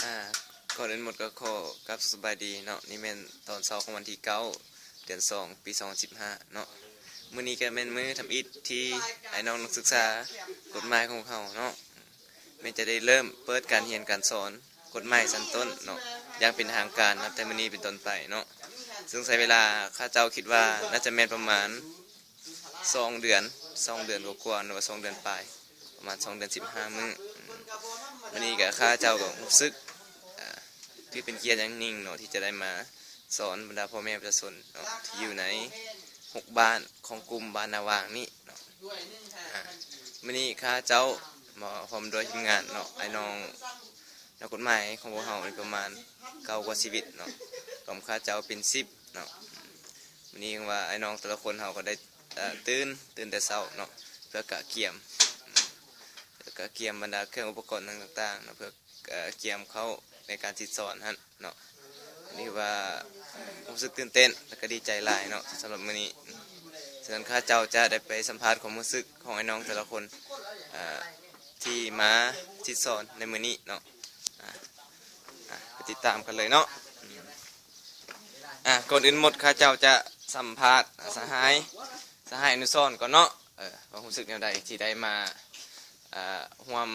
อ่าก่อนอื่นหมดก็ขอกับสบายดีเนาะนี่เป็นตอนเช้าของวันที่9 เดือน 2 ปี2015เนาะมื้อนี้ก็เป็นมื้อทำอิฐที่ไอ้น้องนักศึกษากฎหมายของเขาเนาะมันจะได้เริ่มเปิดการเรียนการสอนกฎหมายชั้นต้นเนาะอย่างเป็นทางการนับแต่มื้อนี้เป็นต้นไปเนาะซึ่งใช้เวลาข้าเจ้าคิดว่าน่าจะแม่นประมาณ2 เดือนกว่าๆหรือว่า2 เดือนปลายประมาณ2 เดือน 15 มื้อวันนี้ก็ข้าเจ้าก็รู้สึกที่เป็นเกียรติอย่างยิ่งเนาะที่จะได้มาสอนบรรดาพ่อแม่ประชาชนเนาะที่อยู่ใน6 บ้านของกลุ่มบ้านนาวางนี่เนาะวันนี้ข้าเจ้ามาพร้อมโดยทีมงานเนาะไอ้น้องนักกฎหมายของพวกเราประมาณ9 กว่าชีวิตเนาะผมข้าเจ้าเป็น10เนาะวันนี้ว่าไอ้น้องแต่ละคนเขาก็ได้ตื่นแต่เช้าเนาะเพื่อกะเกียมบรรดาเครื่องอุปกรณ์ต่างๆเนาะเพื่อเกียมเขาในการติดสอนฮะเนาะนี่ว่าผมรู้สึกตื่นเต้นและก็ดีใจหลายเนาะสำหรับมื้อนี้ฉะนั้นข้าเจ้าจะได้ไปสัมภาษณ์ความรู้สึกของไอ้น้องแต่ละคนที่มาติดสอนในมื้อนี้เนาะไปติดตามกันเลยเนาะก่อนอื่นหมดข้าเจ้าจะสัมภาษณ์สหายอนุสรณ์ก่อนเนาะว่ารู้สึกแนวใดที่ได้มาร่วม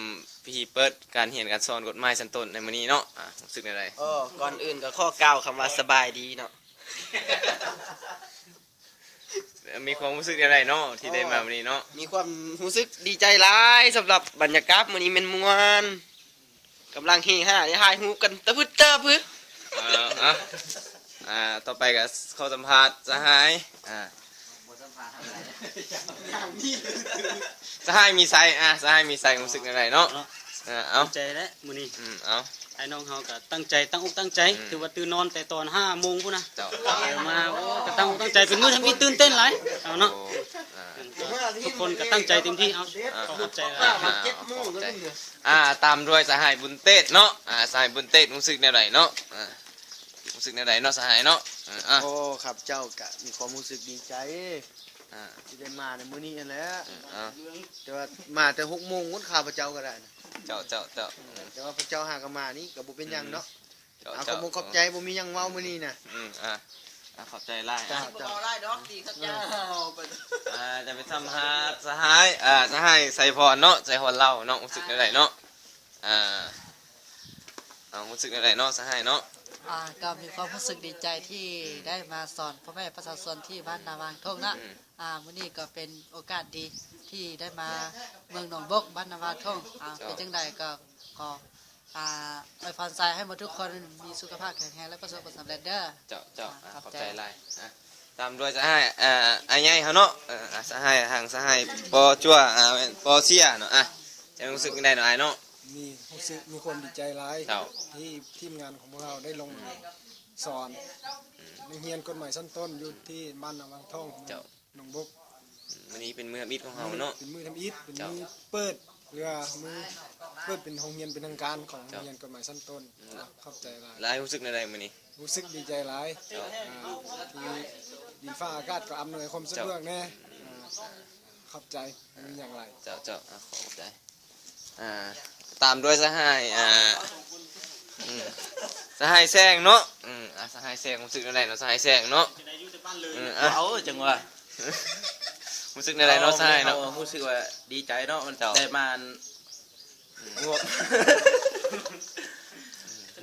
พิธีเปิดการเรียนการสอนกฎหมายชั้นต้นในมื้อนี้เนาะรู้สึกอะไรก่อนอื่นก็ข้อกล่าวคำว่าสบายดีเนาะ มีความรู้สึกอะไรเนาะที่ได้มาวันนี้เนาะมีความรู้สึกดีใจหลายสำหรับบรรยากาศมื้อนี้แม่นม่วนกำลังเฮฮาได้ถ่ายรูปกันตะพึดต่อไปก็เข้าสัมภาษณ์สหายสหายมีไซสหายมีไซรู้สึกอะไรเนาะเอาใจแล้วมื้อนี้เอาไอ้น้องเฮาก็ตั้งใจตั้งอกตั้งใจถือว่าตื่นนอนแต่ตอน5 โมงพุ่นนะมาโอ้ก็ตั้งอกตั้งใจเป็นมื้อทำอีตื่นเต้นหลายเอาเนาะทุกคนก็ตั้งใจเต็มที่เอาขอบใจตามด้วยสหายบุญเต้เนาะสหายบุญเต้รู้สึกอะไรเนาะรู้สึกอะไรเนาะสหายเนาะครับเจ้าก็มีความรู้สึกดีใจที่ได้มาในมื้อนี้นั่นแหละแต่ว่ามาแต่6 โมงงดข้าพเจ้าก็ได้เจ้าแต่ว่าพระเจ้าหากมานี่ก็บ่เป็นหยังเนาะขอบใจบ่มีหยังเว้ามื้อนี้น่ะขอบใจหลายบ่หลายดอกดีครับเจ้าจะไปสัมภาษณ์สหายใส่พรเนาะใส่พรเล่าเนาะรู้สึกอะไรเนาะรู้สึกอะไรเนาะสหายเนาะก็มีความรู้สึกดีใจที่ได้มาสอนพ่อแม่ประชาชนที่บ้านนาวางทงนะมื้อนี้ก็เป็นโอกาสดีที่ได้มาเมืองหนองบกบ้านนาวางทงเป็นจังใดก็ขออวยพรใจให้หมดทุกคนมีสุขภาพแข็งแรงและประสบความสำเร็จเด้อเจ้าขอบใจหลายตามด้วยสหายไอ้ใหญ่เฮาเนาะสหายห่างสหายปอจั่วปอเสียเนาะจะรู้สึกยังไงเนาะไอ้เนาะมีความดีใจหลายที่ทีมงานของพวกเราได้ลงสอนเรียนกฎหมายชั้นต้นอยู่ที่บ้านนาวางทองหนองบกวันนี้เป็นมือทำอิฐของเราเนาะเป็นมือทำอิฐเป็นมือเปิดเรือมือเปิดเป็นห้องเรียนเป็นทางการของเรียนกฎหมายชั้นต้นขอบใจหลายรู้สึกอะไรมื้อนี้รู้สึกดีใจหลายที่ดินฟ้าอากาศก็อำนวยความสะดวกแน่ขอบใจมีอย่างไรเจ้าขอบใจตามด้วยสหายแซงเนาะสหายแซงรู้สึกอะไรเนาะสหายแซงเนาะเอาจังว่ารู้สึกอะไรเนาะสหายเนาะรู้สึกว่าดีใจเนาะมันได้มา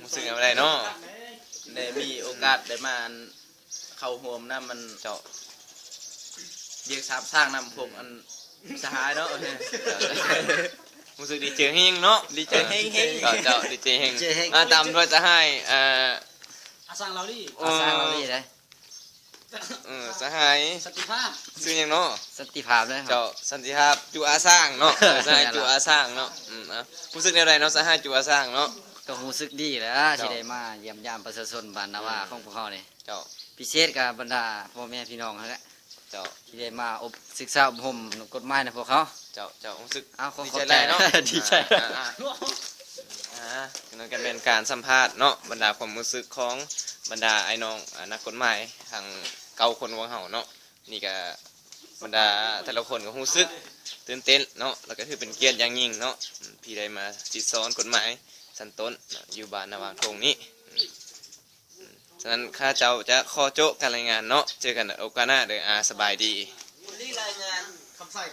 รู้สึกอะไรเนาะได้มีโอกาสได้มาเข้าร่วมนำมันเจ้าเรียกสร้างนำพวกอันสหายเนาะรู้สึกดีใจเฮงเนาะดีใจเฮงเจ้าดีใจเฮงตามด้วยจะให้สร้างเราดิได้สหายสันติภาพชื่อยังเนาะสันติภาพเลยเจ้าสันติภาพจูอาสร้างเนาะสหายจูอาสร้างเนาะรู้สึกอะไรเนาะสหายจูอาสร้างเนาะก็รู้สึกดีแล้วที่ได้มาเยี่ยมยามประชาชนบ้านนาวาของพวกเขาเนี่ยเจ้าพิเศษกับบรรดาพ่อแม่พี่น้องเขาแหละเจ้าที่ได้มาอบศึกษาอบรมกฎหมายในพวกเขาเจ้ารู้สึกดีใจเนาะดีใจนั่นก็เป็นการสัมภาษณ์เนาะบรรดาความรู้สึกของบรรดาไอ้น้องนักกฎหมายทาง9 คนของเฮาเนาะนี่ก็บรรดาแต่ละคนก็รู้สึกตื่นเต้นเนาะแล้วก็คือเป็นเกียรติอย่างยิ่งเนาะพี่ได้มาจิตสอนกฎหมาย สันต้นเนาะอยู่บ้านนาวางทงนี้ฉะนั้นข้าเจ้าจะขอโจ๊กการรายงานเนาะเจอกันโอกาสหน้าเด้อสบายดี